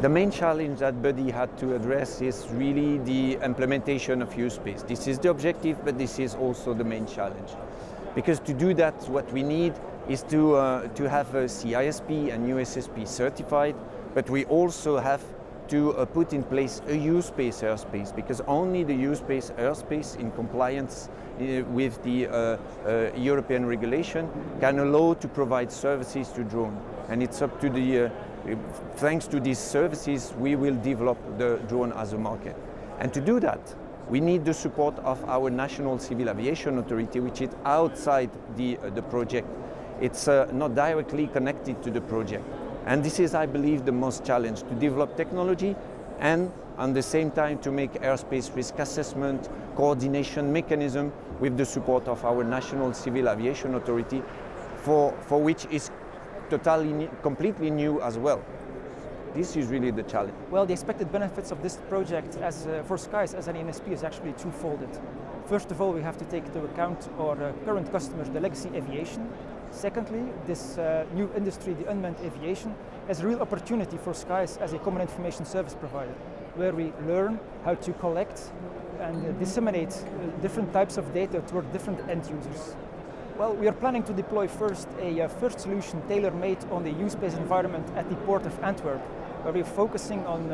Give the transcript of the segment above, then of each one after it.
The main challenge that BURDI had to address is really the implementation of U-space. This is the objective, but this is also the main challenge. Because to do that, what we need is to have a CISP and USSP certified, but we also have to put in place a U-space airspace, because only the U-space airspace in compliance with the European regulation can allow to provide services to drone. And it's up to the thanks to these services, we will develop the drone as a market. And to do that, we need the support of our National Civil Aviation Authority, which is outside the project. It's not directly connected to the project. And this is, I believe, the most challenge, to develop technology and at the same time to make airspace risk assessment, coordination mechanism with the support of our National Civil Aviation Authority, for which is completely new as well. This is really the challenge. Well, the expected benefits of this project for skeyes as an NSP is actually twofold. First of all, we have to take into account our current customers, the legacy aviation. Secondly, this new industry, the unmanned aviation, is a real opportunity for skeyes as a common information service provider, where we learn how to collect and disseminate different types of data toward different end users. Well, we are planning to deploy first a first solution tailor-made on the U-space environment at the port of Antwerp, where we're focusing on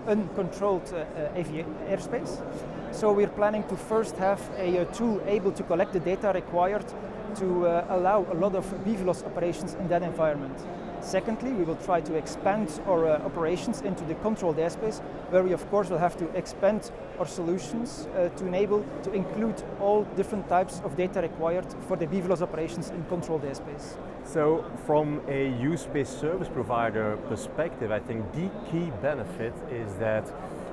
uncontrolled airspace. So we're planning to first have a tool able to collect the data required to allow a lot of BVLOS operations in that environment. Secondly, we will try to expand our operations into the controlled airspace, where we of course will have to expand our solutions to include all different types of data required for the BVLOS operations in controlled airspace. So from a U-space service provider perspective, I think the key benefit is that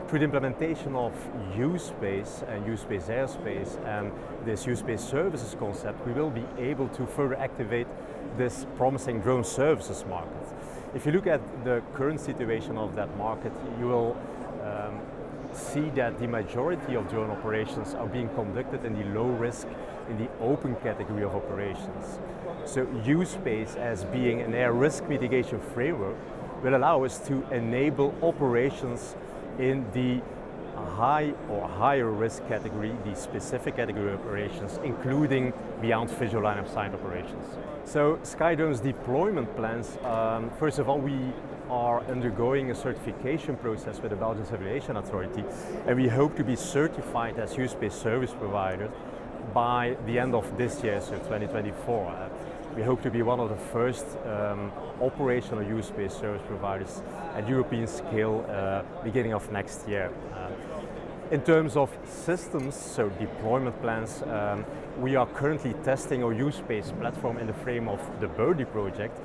through the implementation of U-space and U-space airspace and this U-space services concept, we will be able to further activate this promising drone services market. If you look at the current situation of that market, you will see that the majority of drone operations are being conducted in the low risk, in the open category of operations. So U-space, as being an air risk mitigation framework, will allow us to enable operations in the high or higher risk category, the specific category of operations, including beyond visual line of sight operations. So Skeydrone's deployment plans, first of all, we are undergoing a certification process with the Belgian Civil Aviation Authority, and we hope to be certified as U-space service provider by the end of this year, so 2024. We hope to be one of the first operational U-space service providers at European scale beginning of next year. In terms of systems, so deployment plans, we are currently testing our U-space platform in the frame of the BURDI project.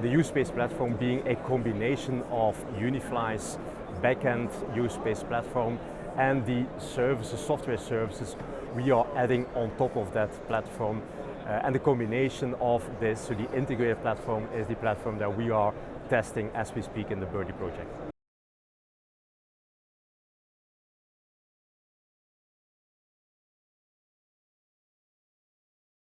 The U-space platform being a combination of Unifly's backend U-space platform and the services, software services we are adding on top of that platform. And the combination of this, so the integrated platform, is the platform that we are testing as we speak in the BURDI project.